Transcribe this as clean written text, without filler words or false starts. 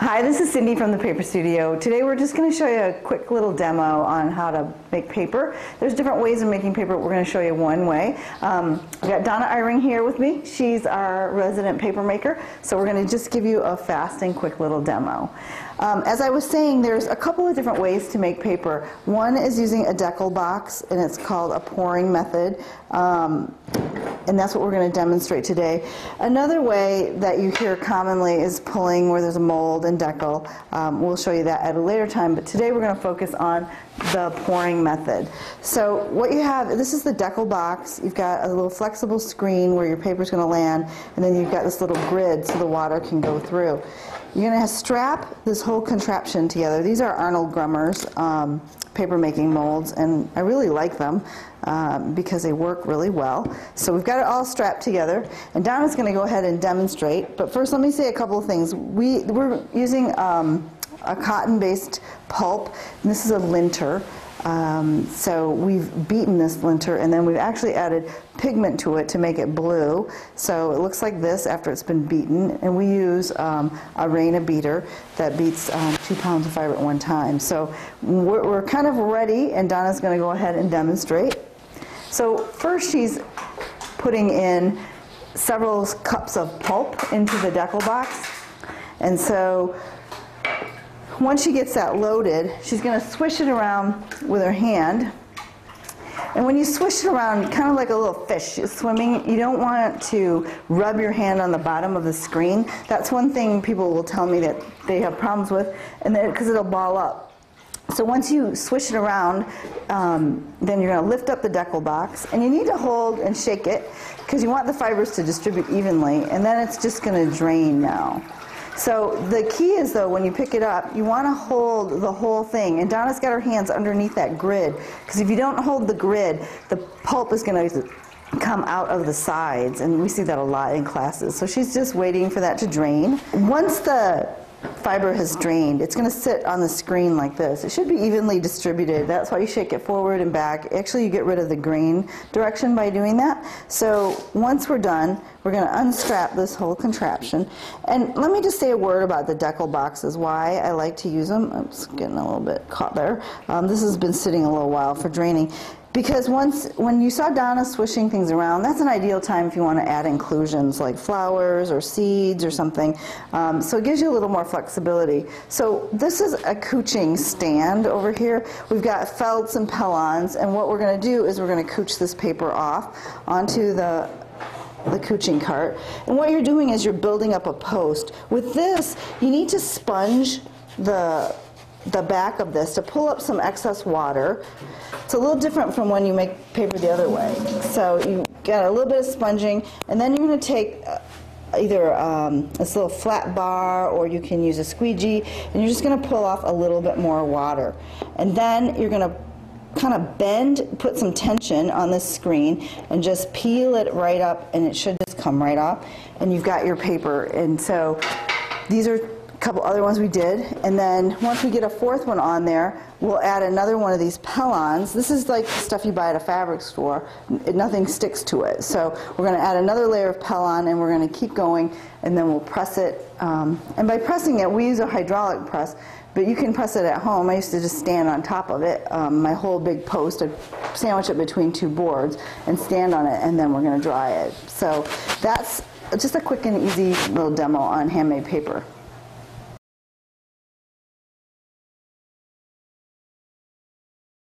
Hi, this is Cindy from the Paper Studio. Today we're just going to show you a quick little demo on how to make paper. There's different ways of making paper. We're going to show you one way. We've got Donna Eyring here with me. She's our resident paper maker. So we're going to just give you a fast and quick little demo. As I was saying, there's a couple of different ways to make paper. One is using a decal box, and it's called a pouring method. And that's what we're going to demonstrate today. Another way that you hear commonly is pulling where there's a mold and decal. We'll show you that at a later time, but today we're going to focus on the pouring method. So what you have, this is the decal box. You've got a little flexible screen where your paper's going to land, and then you've got this little grid so the water can go through. You're going to strap this whole contraption together. These are Arnold Grummer's paper making molds, and I really like them because they work really well. So we've got it all strapped together, and Donna's going to go ahead and demonstrate. But first, let me say a couple of things. We're using a cotton-based pulp, and this is a linter. So we've beaten this linter, and then we've actually added pigment to it to make it blue. So it looks like this after it's been beaten, and we use a Raina beater that beats 2 pounds of fiber at one time. So we're kind of ready, and Donna's going to go ahead and demonstrate. So first she's putting in several cups of pulp into the decal box, and so once she gets that loaded, she's going to swish it around with her hand. And when you swish it around, kind of like a little fish is swimming, you don't want to rub your hand on the bottom of the screen. That's one thing people will tell me that they have problems with, and because it'll ball up. So once you swish it around, then you're going to lift up the decal box, and you need to hold and shake it because you want the fibers to distribute evenly, and then it's just going to drain now. So the key is, though, when you pick it up, you want to hold the whole thing. And Donna's got her hands underneath that grid, because if you don't hold the grid, the pulp is going to come out of the sides, and we see that a lot in classes. So she's just waiting for that to drain. Once the fiber has drained, it's going to sit on the screen like this. It should be evenly distributed. That's why you shake it forward and back. Actually, you get rid of the grain direction by doing that. So once we're done, we're going to unstrap this whole contraption. And let me just say a word about the decal boxes, why I like to use them. I'm just getting a little bit caught there. This has been sitting a little while for draining. Because when you saw Donna swishing things around, that's an ideal time if you want to add inclusions like flowers or seeds or something. So it gives you a little more flexibility. So this is a couching stand over here. We've got felts and pellons, and what we're going to do is we're going to couch this paper off onto the couching cart. And what you're doing is you're building up a post. With this, you need to sponge the back of this to pull up some excess water. It's a little different from when you make paper the other way. So you got a little bit of sponging, and then you're going to take either this little flat bar, or you can use a squeegee, and you're just going to pull off a little bit more water. And then you're going to kind of bend, put some tension on this screen, and just peel it right up, and it should just come right off, and you've got your paper. And so these are couple other ones we did, and then once we get a fourth one on there, we'll add another one of these pellons. This is like stuff you buy at a fabric store. Nothing sticks to it. So we're going to add another layer of pellon, and we're going to keep going, and then we'll press it. And by pressing it, we use a hydraulic press, but you can press it at home. I used to just stand on top of it, my whole big post. I'd sandwich it between two boards and stand on it, and then we're going to dry it. So that's just a quick and easy little demo on handmade paper.